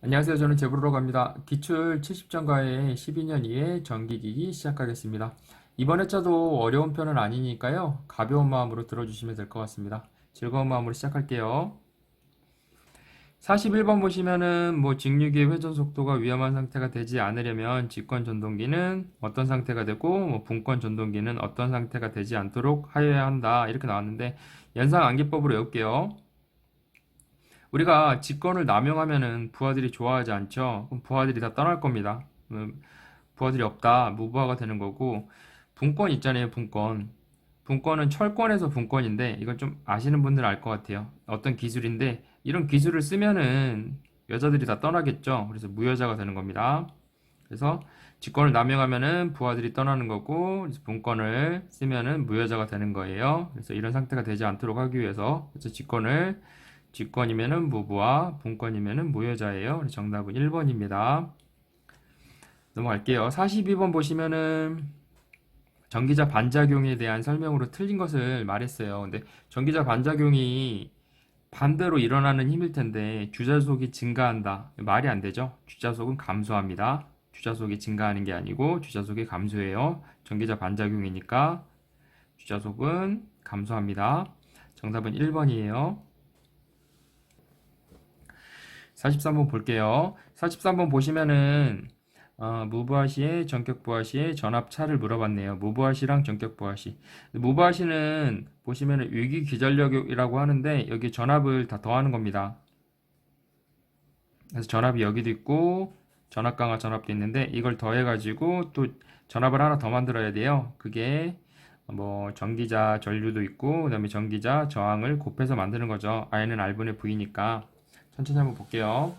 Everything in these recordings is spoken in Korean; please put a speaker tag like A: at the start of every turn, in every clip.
A: 안녕하세요. 저는 제브로라고 합니다. 기출 70점가의 12년 이해 전기기기 시작하겠습니다. 이번 회차도 어려운 편은 아니니까요. 가벼운 마음으로 들어주시면 될 것 같습니다. 즐거운 마음으로 시작할게요. 41번 보시면은 직류기의 회전 속도가 위험한 상태가 되지 않으려면 직권 전동기는 어떤 상태가 되고 분권 전동기는 어떤 상태가 되지 않도록 하여야 한다. 이렇게 나왔는데 연상 암기법으로 외울게요. 우리가 직권을 남용하면은 부하들이 좋아하지 않죠. 그럼 부하들이 다 떠날 겁니다. 부하들이 없다, 무부하가 되는 거고, 분권 있잖아요, 분권. 분권은 철권에서 분권인데, 이건 좀 아시는 분들은 알 것 같아요. 어떤 기술인데, 이런 기술을 쓰면은 여자들이 다 떠나겠죠. 그래서 무여자가 되는 겁니다. 그래서 직권을 남용하면은 부하들이 떠나는 거고, 그래서 분권을 쓰면은 무여자가 되는 거예요. 그래서 이런 상태가 되지 않도록 하기 위해서, 그래서 직권이면은 무부하, 분권이면은 무여자예요. 그래서 정답은 1번입니다. 넘어갈게요. 42번 보시면은 전기자 반작용에 대한 설명으로 틀린 것을 말했어요. 근데 전기자 반작용이 반대로 일어나는 힘일 텐데 주자속이 증가한다. 말이 안 되죠? 주자속은 감소합니다. 주자속이 증가하는 게 아니고 주자속이 감소해요. 전기자 반작용이니까 주자속은 감소합니다. 정답은 1번이에요. 43번 볼게요. 43번 보시면은 무브화시의 전격부하시의 전압차를 물어봤네요. 무브화시랑 전격부하시. 무브화시는 보시면은 위기기전력이라고 하는데 여기 전압을 다 더하는 겁니다. 그래서 전압이 여기도 있고 전압 강화 전압도 있는데 이걸 더해가지고 또 전압을 하나 더 만들어야 돼요. 그게 전기자 전류도 있고 그다음에 전기자 저항을 곱해서 만드는 거죠. I는 R분의 V니까 천천히 한번 볼게요.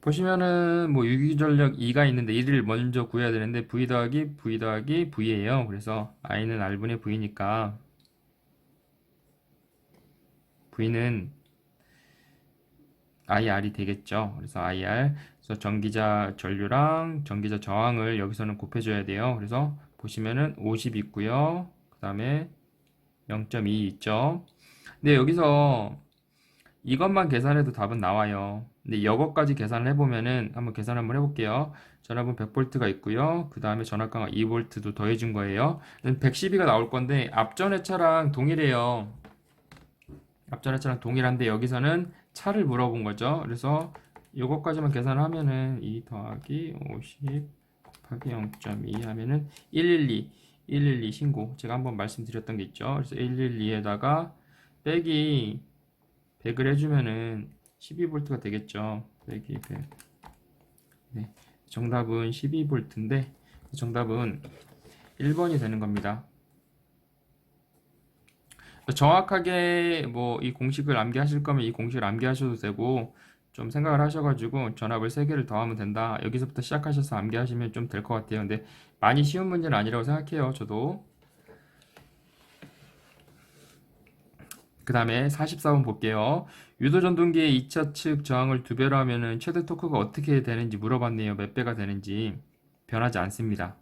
A: 보시면은 유기전력 2가 있는데 1을 먼저 구해야 되는데 V 더하기 V 더하기 V예요. 그래서 I는 R분의 V니까 V는 IR이 되겠죠. 그래서 IR. 그래서 전기자 전류랑 전기자 저항을 여기서는 곱해줘야 돼요. 그래서 보시면은 50 있고요. 그 다음에 0.2 있죠. 근데 여기서 이것만 계산해도 답은 나와요. 근데 이것까지 계산을 해보면은 한번 계산 한번 해볼게요. 전압은 100V가 있고요. 그 다음에 전압 강화 2V도 더해준 거예요. 112가 나올 건데 앞전의 차랑 동일해요. 앞전의 차랑 동일한데 여기서는 차를 물어본 거죠. 그래서 이것까지만 계산하면은 2 더하기 50 곱하기 0.2 하면은 112 신고. 제가 한번 말씀드렸던 게 있죠. 그래서 112에다가 빼기 100을 해주면은 12V가 되겠죠. 빼기 100. 네. 정답은 12V인데 정답은 1번이 되는 겁니다. 정확하게 이 공식을 암기하실 거면 이 공식을 암기하셔도 되고 좀 생각을 하셔가지고 전압을 3개를 더하면 된다. 여기서부터 시작하셔서 암기하시면 좀 될 것 같아요. 근데 많이 쉬운 문제는 아니라고 생각해요. 저도. 그 다음에 44번 볼게요. 유도전동기의 2차 측 저항을 2배로 하면은 최대 토크가 어떻게 되는지 물어봤네요. 몇 배가 되는지. 변하지 않습니다.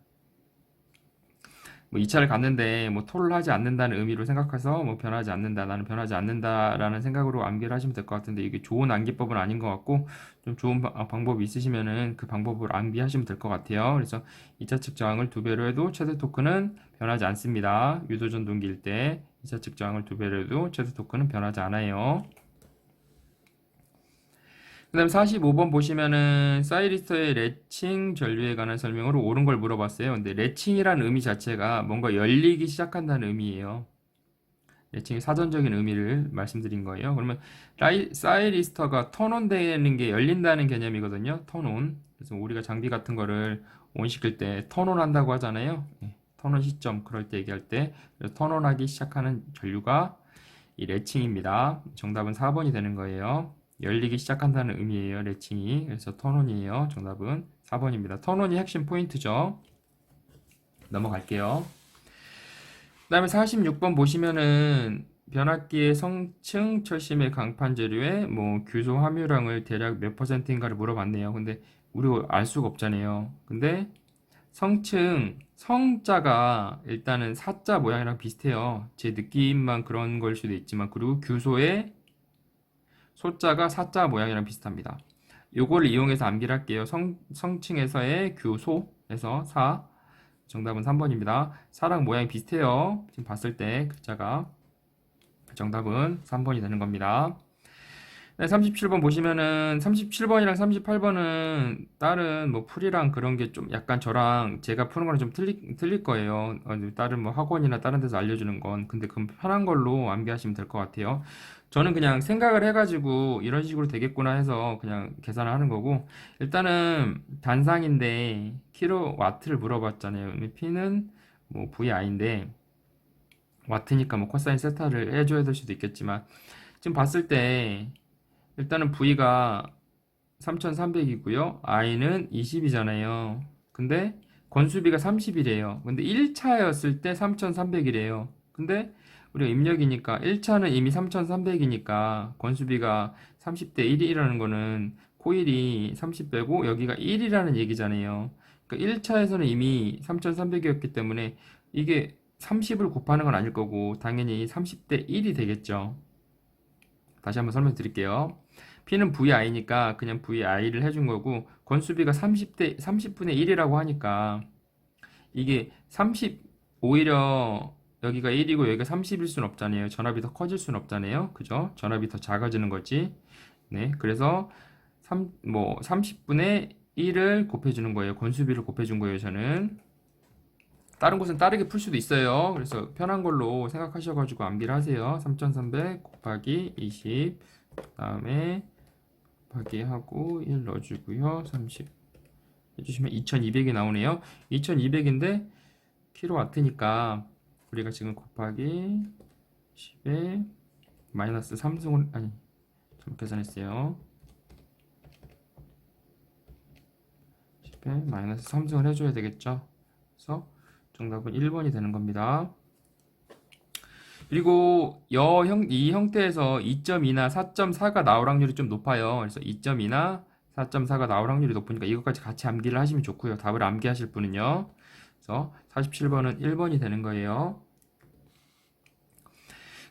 A: 2차를 갔는데 토를 하지 않는다는 의미로 생각해서 변하지 않는다, 나는 변하지 않는다라는 생각으로 암기를 하시면 될 것 같은데 이게 좋은 암기법은 아닌 것 같고 좀 좋은 방법이 있으시면은 그 방법을 암기하시면 될 것 같아요. 그래서 2차 측 저항을 2배로 해도 최대 토크는 변하지 않습니다. 유도전동기일 때 2차 측 저항을 2배로 해도 최대 토크는 변하지 않아요. 그 다음 45번 보시면은 사이리스터의 레칭 전류에 관한 설명으로 옳은 걸 물어봤어요. 근데 레칭이라는 의미 자체가 뭔가 열리기 시작한다는 의미예요. 레칭의 사전적인 의미를 말씀드린 거예요. 그러면 사이리스터가 턴온 되는 게 열린다는 개념이거든요. 턴온. 그래서 우리가 장비 같은 거를 온 시킬 때 턴온 한다고 하잖아요. 턴온 시점 그럴 때 얘기할 때 턴온 하기 시작하는 전류가 이 레칭입니다. 정답은 4번이 되는 거예요. 열리기 시작한다는 의미예요. 레칭이. 그래서 턴온이에요. 정답은 4번입니다. 턴온이 핵심 포인트죠. 넘어갈게요. 그 다음에 46번 보시면은 변압기의 성층 철심의 강판 재료에 규소 함유량을 대략 몇 퍼센트인가를 물어봤네요. 근데 우리가 알 수가 없잖아요. 근데 성층, 성자가 일단은 사자 모양이랑 비슷해요. 제 느낌만 그런 걸 수도 있지만, 그리고 규소의 소자가 사자 모양이랑 비슷합니다. 요걸 이용해서 암기를 할게요. 성칭에서의 규소에서 사. 정답은 3번입니다. 사랑 모양이 비슷해요. 지금 봤을 때 글자가. 정답은 3번이 되는 겁니다. 네, 37번 보시면은 37번이랑 38번은 다른 뭐 풀이랑 그런 게 좀 약간 저랑 제가 푸는 거랑 좀 틀릴 거예요. 다른 뭐 학원이나 다른 데서 알려주는 건. 근데 그럼 편한 걸로 암기하시면 될 것 같아요. 저는 그냥 생각을 해가지고 이런 식으로 되겠구나 해서 그냥 계산을 하는 거고, 일단은 단상인데 킬로와트를 물어봤잖아요. P는 뭐 VI인데 와트니까 뭐 코사인 세타를 해줘야 될 수도 있겠지만, 지금 봤을 때 일단은 V가 3300이고요. I는 20이잖아요. 근데 건수비가 30이래요. 근데 1차였을 때 3300이래요. 근데 우리가 입력이니까 1차는 이미 3300이니까 건수비가 30대 1이라는 거는 코일이 30 빼고 여기가 1이라는 얘기잖아요. 그러니까 1차에서는 이미 3300이었기 때문에 이게 30을 곱하는 건 아닐 거고 당연히 30대 1이 되겠죠. 다시 한번 설명드릴게요. P는 VI니까 그냥 VI를 해준 거고, 건수비가 30분의 1이라고 하니까 이게 30, 오히려 여기가 1이고 여기가 30일 순 없잖아요. 전압이 더 커질 순 없잖아요. 그죠? 전압이 더 작아지는 거지. 네. 그래서 30분의 1을 곱해주는 거예요. 건수비를 곱해준 거예요. 저는. 다른 곳은 다르게 풀 수도 있어요. 그래서 편한 걸로 생각하셔가지고 암기를 하세요. 3300 곱하기 20, 그 다음에 곱하기 하고 1 넣어주고요. 30 해주시면 2200이 나오네요. 2200인데 킬로와트니까 우리가 지금 곱하기 10에 마이너스 3승을 아니 잘못 계산했어요. 10에 마이너스 3승을 해줘야 되겠죠. 그래서 정답은 1번이 되는 겁니다. 그리고 이 형태에서 2.2나 4.4가 나올 확률이 좀 높아요. 그래서 2.2나 4.4가 나올 확률이 높으니까 이것까지 같이 암기를 하시면 좋고요. 답을 암기하실 분은요. 그래서 47번은 1번이 되는 거예요.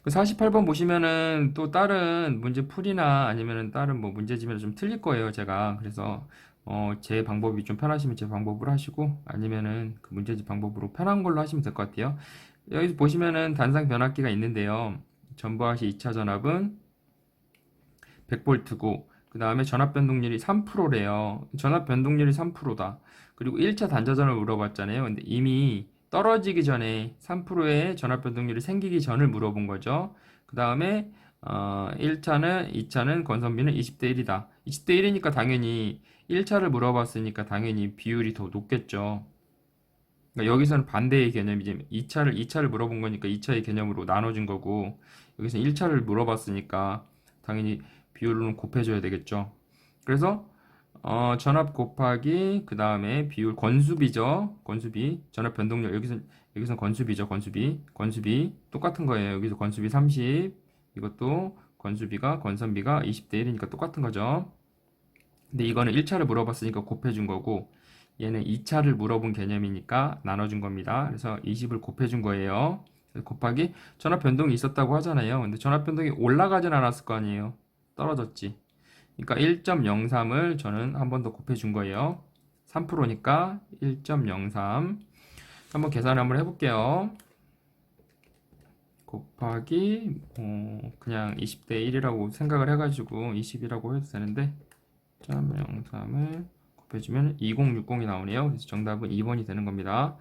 A: 48번 보시면은 또 다른 문제 풀이나 아니면은 다른 뭐 문제집이나 좀 틀릴 거예요. 제가. 그래서 제 방법이 좀 편하시면 제 방법으로 하시고 아니면은 그 문제집 방법으로 편한 걸로 하시면 될 것 같아요. 여기 보시면은 단상 변압기가 있는데요. 전부하시 2차 전압은 100V고 그 다음에 전압 변동률이 3%래요. 전압 변동률이 3%다. 그리고 1차 단자전을 물어봤잖아요. 근데 이미 떨어지기 전에 3%의 전압 변동률이 생기기 전을 물어본 거죠. 그 다음에 1차는 2차는 건선비는 20대 1이다. 20대 1이니까 당연히 1차를 물어봤으니까 당연히 비율이 더 높겠죠. 그러니까 여기서는 반대의 개념이지. 2차를 물어본 거니까 2차의 개념으로 나눠준 거고 여기서 1차를 물어봤으니까 당연히 비율로는 곱해줘야 되겠죠. 그래서 전압 곱하기 그 다음에 비율 건수비죠. 건수비 전압 변동률 여기서 건수비죠. 건수비 똑같은 거예요. 여기서 건수비 30 이것도 건선비가 20대 1이니까 똑같은 거죠. 근데 이거는 1차를 물어봤으니까 곱해준 거고 얘는 2차를 물어본 개념이니까 나눠준 겁니다. 그래서 20을 곱해준 거예요. 곱하기 전압 변동이 있었다고 하잖아요. 근데 전압 변동이 올라가진 않았을 거 아니에요. 떨어졌지. 그러니까 1.03을 저는 한 번 더 곱해준 거예요. 3%니까 1.03. 한번 계산을 한번 해볼게요. 곱하기 그냥 20대 1이라고 생각을 해가지고 20이라고 해도 되는데 1.03을 곱해주면 2060이 나오네요. 그래서 정답은 2번이 되는 겁니다.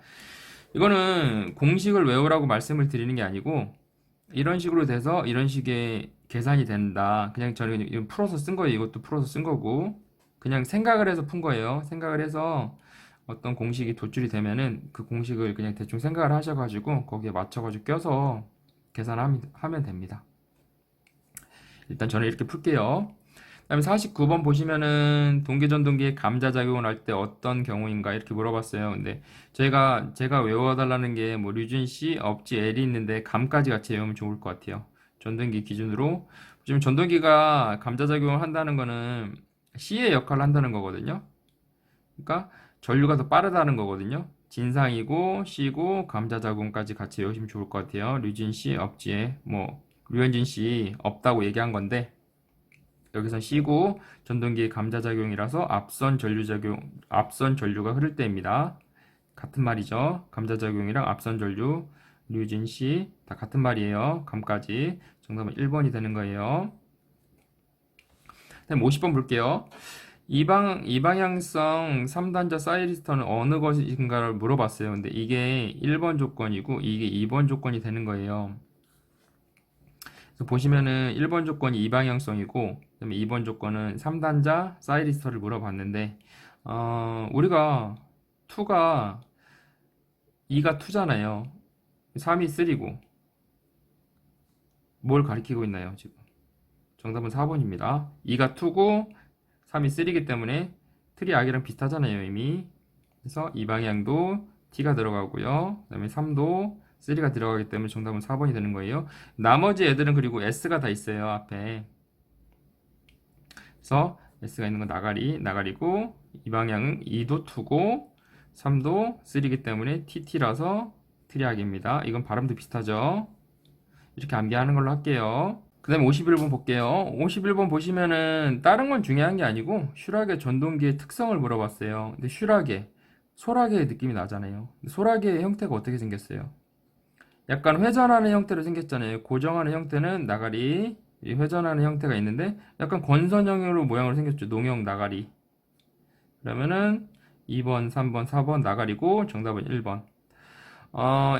A: 이거는 공식을 외우라고 말씀을 드리는 게 아니고 이런 식으로 돼서 이런 식의 계산이 된다. 그냥 저는 이거 풀어서 쓴 거예요. 이것도 풀어서 쓴 거고 그냥 생각을 해서 푼 거예요. 생각을 해서 어떤 공식이 도출이 되면은 그 공식을 그냥 대충 생각을 하셔가지고 거기에 맞춰가지고 껴서 계산하면 됩니다. 일단 저는 이렇게 풀게요. 그다음에 49번 보시면은 동계전동기에 감자작용을 할 때 어떤 경우인가 이렇게 물어봤어요. 근데 제가 외워달라는 게 뭐 류준 C, 업지 L이 있는데 감까지 같이 외우면 좋을 것 같아요. 전동기 기준으로 지금 전동기가 감자작용을 한다는 거는 C의 역할을 한다는 거거든요. 그러니까 전류가 더 빠르다는 거거든요. 진상이고 C고 감자작용까지 같이 외우시면 좋을 것 같아요. 류진 C, 업지에 뭐 류현진 C 없다고 얘기한 건데 여기선 C고 전동기의 감자작용이라서 앞선 전류가 흐를 때입니다. 같은 말이죠. 감자작용이랑 앞선 전류, 류진 C 다 같은 말이에요. 감까지. 정답은 1번이 되는 거예요. 다음 50번 볼게요. 이방향성 3단자 사이리스터는 어느 것인가를 물어봤어요. 근데 이게 1번 조건이고 이게 2번 조건이 되는 거예요. 그래서 보시면은 1번 조건이 이방향성이고 그다음에 2번 조건은 3단자 사이리스터를 물어봤는데 우리가 2가 2가 2잖아요. 3이 3고 뭘 가리키고 있나요, 지금? 정답은 4번입니다. 2가 2고 3이 3이기 때문에 틀이 아기랑 비슷하잖아요, 이미. 그래서 이 방향도 t가 들어가고요. 그 다음에 3도 3가 들어가기 때문에 정답은 4번이 되는 거예요. 나머지 애들은 그리고 s가 다 있어요, 앞에. 그래서 s가 있는 건 나가리고 이 방향은 2도 2고 3도 3이기 때문에 tt라서 트리악입니다. 이건 발음도 비슷하죠. 이렇게 암기하는 걸로 할게요. 그 다음에 51번 볼게요. 51번 보시면은 다른 건 중요한 게 아니고 슈라게 전동기의 특성을 물어봤어요. 근데 슈라게, 소라게의 느낌이 나잖아요. 소라게의 형태가 어떻게 생겼어요? 약간 회전하는 형태로 생겼잖아요. 고정하는 형태는 나가리, 이 회전하는 형태가 있는데 약간 권선형으로 모양으로 생겼죠. 농형 나가리. 그러면은 2번, 3번, 4번 나가리고 정답은 1번.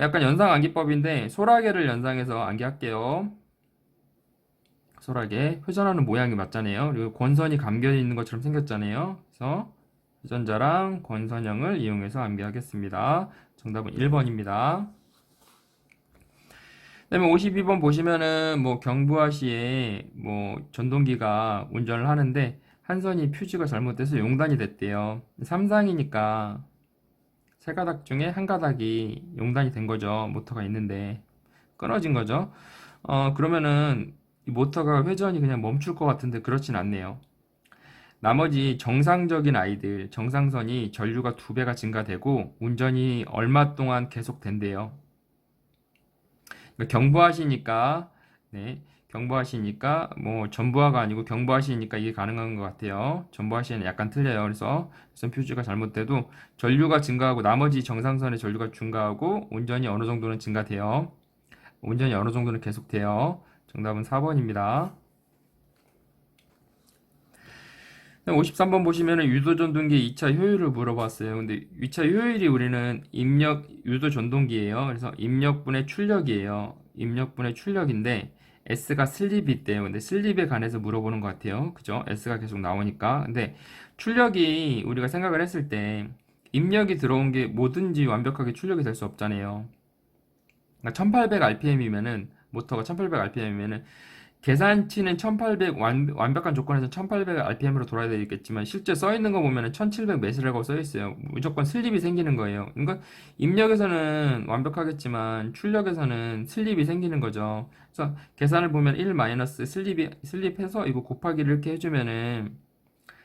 A: 약간 연상 암기법인데 소라게를 연상해서 암기할게요. 소라게 회전하는 모양이 맞잖아요. 그리고 권선이 감겨 있는 것처럼 생겼잖아요. 그래서 회전자랑 권선형을 이용해서 암기하겠습니다. 정답은 1번입니다. 그다음에 52번 보시면은 뭐 경부하시에 뭐 전동기가 운전을 하는데 한 선이 퓨즈가 잘못돼서 용단이 됐대요. 3상이니까 세 가닥 중에 한 가닥이 용단이 된 거죠. 모터가 있는데 끊어진 거죠. 그러면은 이 모터가 회전이 그냥 멈출 것 같은데 그렇진 않네요. 나머지 정상적인 아이들, 정상선이 전류가 2배가 증가되고 운전이 얼마 동안 계속된대요. 그러니까 경부하시니까, 네, 경부하시니까 뭐 전부하가 아니고 경부하시니까 이게 가능한 것 같아요. 전부하시는 약간 틀려요. 그래서 선 퓨즈가 잘못돼도 전류가 증가하고 나머지 정상선의 전류가 증가하고 운전이 어느 정도는 증가돼요. 운전이 어느 정도는 계속돼요. 정답은 4번입니다. 53번 보시면은 유도 전동기의 2차 효율을 물어봤어요. 근데 2차 효율이 우리는 유도 전동기예요. 그래서 입력분의 출력이에요. 입력분의 출력인데 S가 슬립이 있대요. 근데 슬립에 관해서 물어보는 것 같아요. 그죠? S가 계속 나오니까. 근데 출력이 우리가 생각을 했을 때 입력이 들어온 게 뭐든지 완벽하게 출력이 될 수 없잖아요. 그러니까 1800rpm이면은 모터가 1800rpm이면은 계산치는 1800 완벽한 조건에서 1800rpm으로 돌아야 되겠지만 실제 써 있는 거 보면은 1700m라고 써 있어요. 무조건 슬립이 생기는 거예요. 그러니까 입력에서는 완벽하겠지만 출력에서는 슬립이 생기는 거죠. 그래서 계산을 보면 1 마이너스 슬립해서 이거 곱하기를 이렇게 해주면은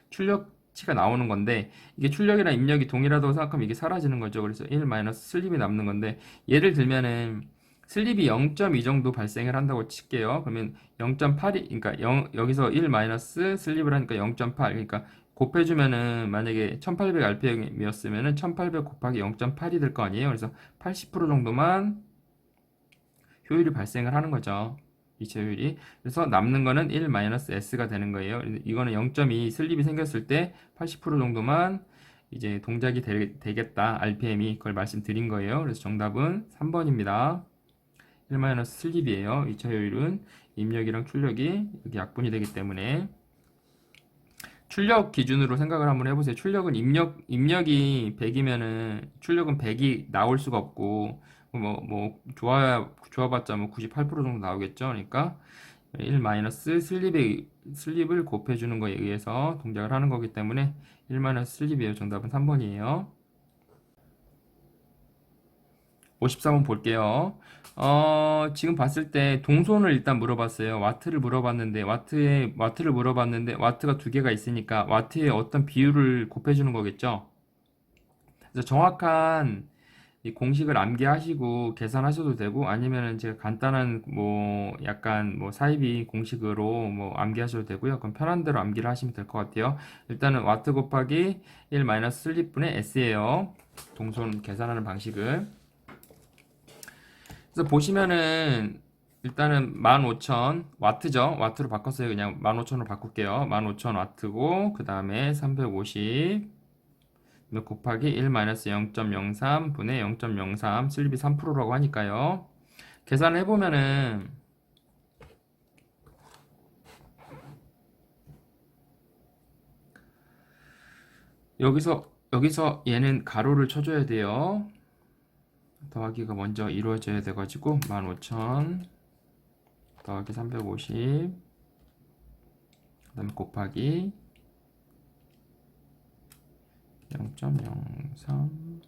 A: 출력치가 나오는 건데 이게 출력이랑 입력이 동일하다고 생각하면 이게 사라지는 거죠. 그래서 1 마이너스 슬립이 남는 건데 예를 들면은 슬립이 0.2 정도 발생을 한다고 칠게요. 그러면 0.8이 그러니까 여기서 1 마이너스 슬립을 하니까 0.8 그러니까 곱해주면은 만약에 1800rpm이었으면은 1800 곱하기 0.8이 될 거 아니에요. 그래서 80% 정도만 효율이 발생을 하는 거죠. 이체 효율이. 그래서 남는 거는 1-s가 되는 거예요. 이거는 0.2 슬립이 생겼을 때 80% 정도만 이제 동작이 되겠다. RPM이 그걸 말씀드린 거예요. 그래서 정답은 3번입니다. 1-슬립이에요. 이차 효율은 입력이랑 출력이 이렇게 약분이 되기 때문에 출력 기준으로 생각을 한번 해보세요. 출력은 입력이 100이면은 출력은 100이 나올 수가 없고 좋아봤자 뭐 98% 정도 나오겠죠. 그러니까 1 슬립을 곱해주는 거에 의해서 동작을 하는 거기 때문에 1 슬립이에요. 정답은 3번이에요. 53번 볼게요. 지금 봤을 때 동손을 일단 물어봤어요. 와트를 물어봤는데 와트를 물어봤는데 와트가 두 개가 있으니까 와트의 어떤 비율을 곱해주는 거겠죠. 그래서 정확한 이 공식을 암기하시고 계산하셔도 되고 아니면은 제가 간단한 뭐 약간 뭐 사이비 공식으로 뭐 암기하셔도 되고요. 그럼 편한 대로 암기를 하시면 될 것 같아요. 일단은 와트 곱하기 1 마이너스 슬립분의 S예요. 동선 계산하는 방식을. 그래서 보시면은 일단은 15,000 와트죠. 와트로 바꿨어요. 그냥 15,000으로 바꿀게요. 15,000 와트고 그 다음에 350 곱하기 1 마이너스 0.03 분의 0.03 슬립이 3%라고 하니까요. 계산을 해보면은 여기서 얘는 가로를 쳐줘야 돼요. 더하기가 먼저 이루어져야 돼가지고 15,000 더하기 350 그다음 곱하기 0.03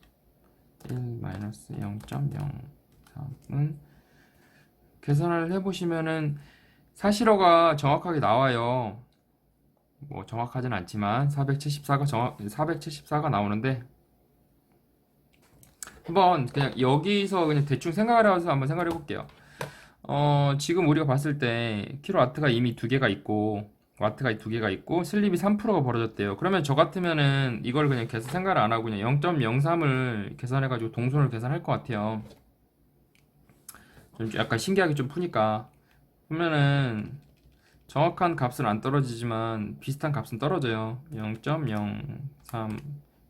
A: 1 마이너스 0.03은 계산을 해보시면은 사실어가 정확하게 나와요. 뭐 정확하진 않지만 474가 나오는데 한번 그냥 여기서 그냥 대충 생각을 해서 한번 생각을 해볼게요. 지금 우리가 봤을 때 킬로와트가 이미 두 개가 있고 와트가 두 개가 있고 슬립이 3%가 벌어졌대요. 그러면 저 같으면은 이걸 그냥 계산 생각을 안 하고 그냥 0.03을 계산해가지고 동선을 계산할 것 같아요. 좀 약간 신기하게 좀 푸니까 그러면은 정확한 값은 안 떨어지지만 비슷한 값은 떨어져요. 0.03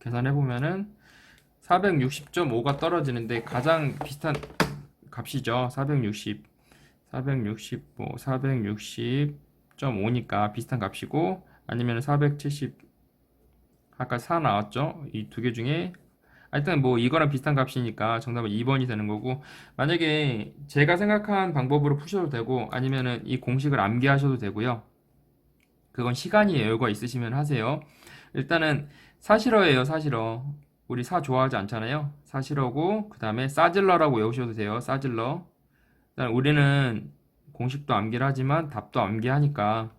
A: 계산해보면은 460.5가 떨어지는데 가장 비슷한 값이죠. 460.5니까 비슷한 값이고 아니면 470 아까 4 나왔죠. 이 두 개 중에 하여튼 뭐 이거랑 비슷한 값이니까 정답은 2번이 되는 거고 만약에 제가 생각한 방법으로 푸셔도 되고 아니면은 이 공식을 암기하셔도 되고요. 그건 시간이 여유가 있으시면 하세요. 일단은 사실어예요, 사실어. 우리 사 좋아하지 않잖아요. 사실어고 그 다음에 싸질러라고 외우셔도 돼요. 싸질러. 일단 우리는 공식도 암기를 하지만 답도 암기하니까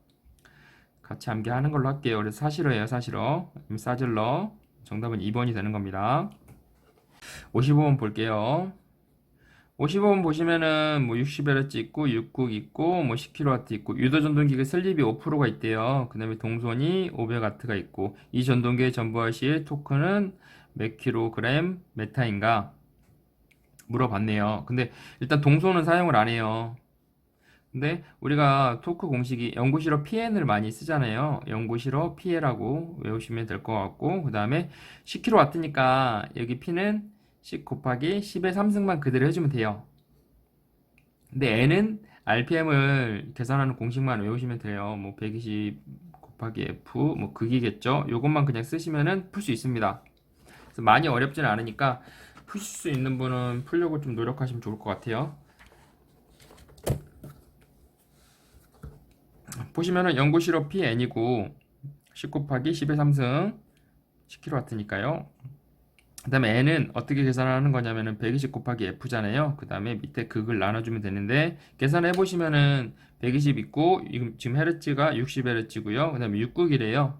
A: 같이 암기하는 걸로 할게요. 그래서 사실어예요, 사실어. 싸질러. 정답은 2번이 되는 겁니다. 55번 볼게요. 55번 보시면은 뭐 60Hz 있고 6국 있고 뭐 10kW 있고 유도 전동기계 슬립이 5%가 있대요. 그 다음에 동선이 500W가 있고 이 전동기의 전부하 시의 토크는 몇 킬로그램 메타인가 물어봤네요. 근데 일단 동선은 사용을 안 해요. 근데 우리가 토크 공식이 연구실어 PN을 많이 쓰잖아요. 연구실어 PL하고 외우시면 될 것 같고 그 다음에 10kW니까 여기 P는 10 곱하기 10의 3승만 그대로 해주면 돼요. 근데 N은 RPM을 계산하는 공식만 외우시면 돼요. 뭐 120 곱하기 F 뭐 극이겠죠. 요것만 그냥 쓰시면은 풀 수 있습니다. 그래서 많이 어렵지는 않으니까 푸실 수 있는 분은 풀려고 좀 노력하시면 좋을 것 같아요. 보시면은 연구실어 PN이고 10 곱하기 10의 3승 10kW니까요. 그 다음에 N은 어떻게 계산하는 거냐면은 120 곱하기 F잖아요. 그 다음에 밑에 극을 나눠주면 되는데 계산해 보시면은 120 있고 지금 헤르츠가 60Hz고요. 그 다음에 6국이래요.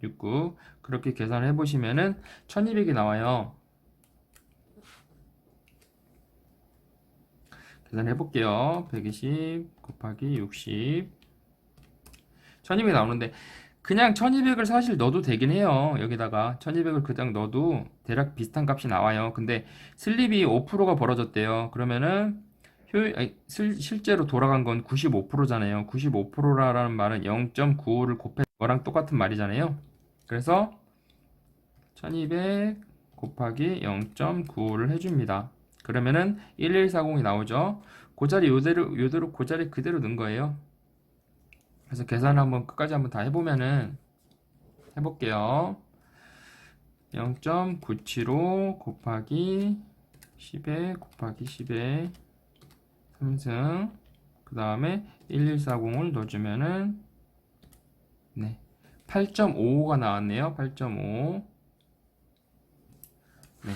A: 6국 그렇게 계산해 보시면은 1200이 나와요. 계산해 볼게요. 120 곱하기 60 1200이 나오는데 그냥 1200을 사실 넣어도 되긴 해요. 여기다가 1200을 그냥 넣어도 대략 비슷한 값이 나와요. 근데 슬립이 5%가 벌어졌대요. 그러면은 실제로 돌아간 건 95%잖아요. 95%라는 말은 0.95를 곱해 거랑 똑같은 말이잖아요. 그래서 1200 곱하기 0.95를 해줍니다. 그러면은 1140이 나오죠. 그 자리 요대로 그 자리 그대로 넣은 거예요. 그래서 계산을 한번 끝까지 한번 다 해보면은 해볼게요. 0.975 곱하기 10에 곱하기 10에 3승 그 다음에 1140을 넣어주면은 네 8.55가 나왔네요. 8.5 네,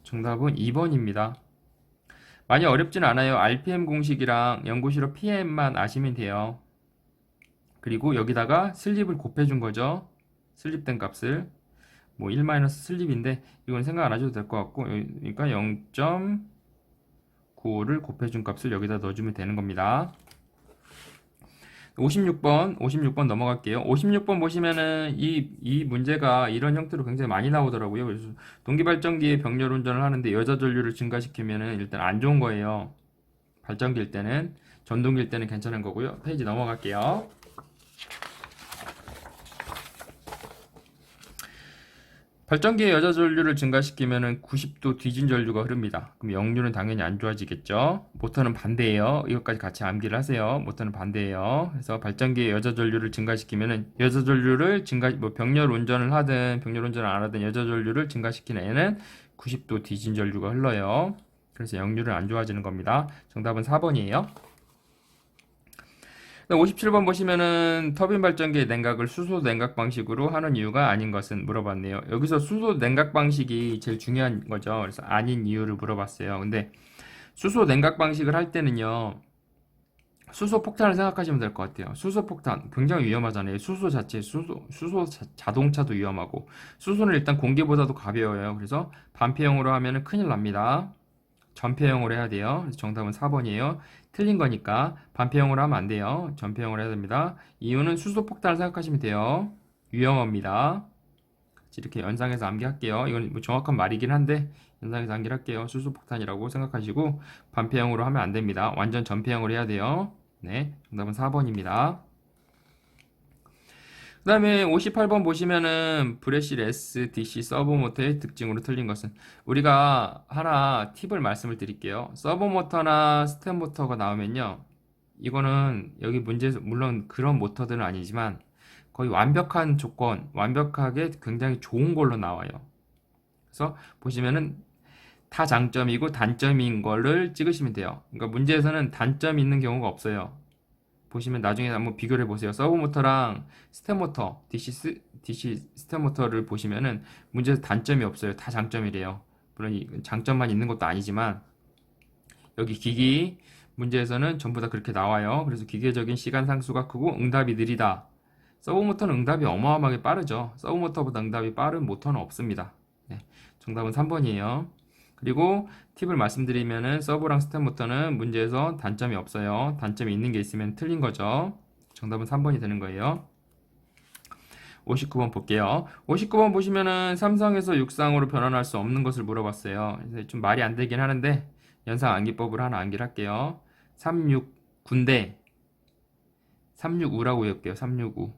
A: 정답은 2번입니다. 많이 어렵진 않아요. RPM 공식이랑 연구실어 PM만 아시면 돼요. 그리고 여기다가 슬립을 곱해준 거죠. 슬립된 값을 뭐 1 마이너스 슬립인데 이건 생각 안 하셔도 될 것 같고, 그러니까 0.95를 곱해준 값을 여기다 넣어주면 되는 겁니다. 56번 넘어갈게요. 56번 보시면은 이 문제가 이런 형태로 굉장히 많이 나오더라고요. 그래서 동기발전기에 병렬 운전을 하는데 여자 전류를 증가시키면은 일단 안 좋은 거예요. 발전기일 때는, 전동기일 때는 괜찮은 거고요. 페이지 넘어갈게요. 발전기의 여자 전류를 증가시키면 90도 뒤진 전류가 흐릅니다. 그럼 역류는 당연히 안 좋아지겠죠. 모터는 반대예요. 이것까지 같이 암기를 하세요. 모터는 반대예요. 그래서 발전기의 여자 전류를 증가시키면 여자 전류를 병렬 운전을 하든 병렬 운전을 안 하든 여자 전류를 증가시키는 애는 90도 뒤진 전류가 흘러요. 그래서 역류는 안 좋아지는 겁니다. 정답은 4번이에요. 57번 보시면은 터빈 발전기의 냉각을 수소 냉각 방식으로 하는 이유가 아닌 것은 물어봤네요. 여기서 수소 냉각 방식이 제일 중요한 거죠. 그래서 아닌 이유를 물어봤어요. 근데 수소 냉각 방식을 할 때는요, 수소 폭탄을 생각하시면 될 것 같아요. 수소 폭탄 굉장히 위험하잖아요. 수소 자체, 자동차도 위험하고, 수소는 일단 공기보다도 가벼워요. 그래서 반폐형으로 하면은 큰일 납니다. 전폐형으로 해야 돼요. 그래서 정답은 4번이에요. 틀린 거니까 반폐형으로 하면 안 돼요. 전폐형으로 해야 됩니다. 이유는 수소폭탄을 생각하시면 돼요. 위험합니다. 이렇게 연상해서 암기할게요. 이건 뭐 정확한 말이긴 한데 연상해서 암기를 할게요. 수소폭탄이라고 생각하시고 반폐형으로 하면 안 됩니다. 완전 전폐형으로 해야 돼요. 네, 정답은 4번입니다. 그 다음에 58번 보시면은 브레시레스 DC 서브모터의 특징으로 틀린 것은, 우리가 하나 팁을 말씀을 드릴게요. 서브모터나 스텝모터가 나오면요, 이거는 여기 문제에서 물론 그런 모터들은 아니지만 거의 완벽한 조건, 완벽하게 굉장히 좋은 걸로 나와요. 그래서 보시면은 다 장점이고 단점인 거를 찍으시면 돼요. 그러니까 문제에서는 단점이 있는 경우가 없어요. 보시면 나중에 한번 비교를 해보세요. 서브모터랑 스텝모터, DC 스텝모터를 보시면은 문제에서 단점이 없어요. 다 장점이래요. 물론 장점만 있는 것도 아니지만 여기 기기 문제에서는 전부 다 그렇게 나와요. 그래서 기계적인 시간 상수가 크고 응답이 느리다. 서브모터는 응답이 어마어마하게 빠르죠. 서브모터보다 응답이 빠른 모터는 없습니다. 네, 정답은 3번이에요. 그리고 팁을 말씀드리면은 서브랑 스텝모터는 문제에서 단점이 없어요. 단점이 있는 게 있으면 틀린 거죠. 정답은 3번이 되는 거예요. 59번 볼게요. 59번 보시면은 삼성에서 육상으로 변환할 수 없는 것을 물어봤어요. 그래서 좀 말이 안 되긴 하는데 연상 암기법으로 하나 암기를 할게요. 369인데 365라고 외울게요. 365.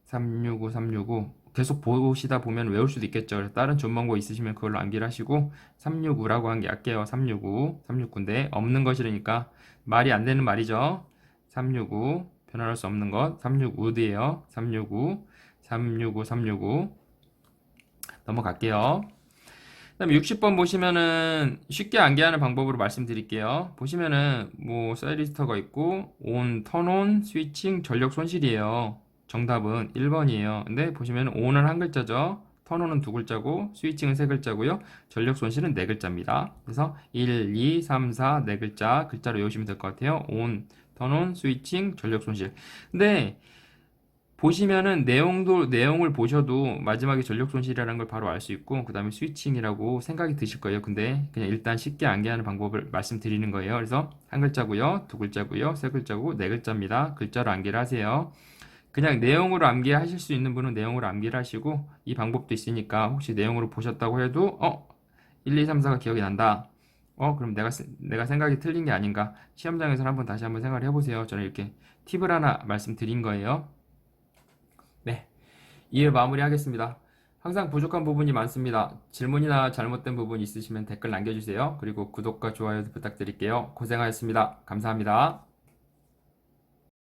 A: 365, 365. 계속 보시다 보면 외울 수도 있겠죠. 다른 존망고 있으시면 그걸로 암기를 하시고 365라고 암기할게요. 365, 369인데 없는 것이라니까 말이 안 되는 말이죠. 365 변환할 수 없는 것 365드예요. 365, 365, 365 넘어갈게요. 그 다음에 60번 보시면은 쉽게 암기하는 방법으로 말씀드릴게요. 보시면은 뭐 사이리스터가 있고 온, 턴온, 스위칭, 전력 손실이에요. 정답은 1번이에요. 근데 보시면 온은 한 글자죠. 턴온은 두 글자고 스위칭은 세 글자고요. 전력 손실은 네 글자입니다. 그래서 1, 2, 3, 4 네 글자로 외우시면 될 것 같아요. 온, 턴온, 스위칭, 전력 손실. 근데 보시면은 내용을 보셔도 마지막에 전력 손실이라는 걸 바로 알 수 있고 그 다음에 스위칭이라고 생각이 드실 거예요. 근데 그냥 일단 쉽게 암기하는 방법을 말씀드리는 거예요. 그래서 한 글자고요, 두 글자고요, 세 글자고 네 글자입니다. 글자로 암기를 하세요. 그냥 내용으로 암기하실 수 있는 분은 내용으로 암기를 하시고 이 방법도 있으니까 혹시 내용으로 보셨다고 해도 1, 2, 3, 4가 기억이 난다. 그럼 내가 생각이 틀린 게 아닌가. 시험장에서 다시 한번 생각을 해보세요. 저는 이렇게 팁을 하나 말씀드린 거예요. 네, 이에 마무리하겠습니다. 항상 부족한 부분이 많습니다. 질문이나 잘못된 부분 있으시면 댓글 남겨주세요. 그리고 구독과 좋아요 부탁드릴게요. 고생하셨습니다. 감사합니다.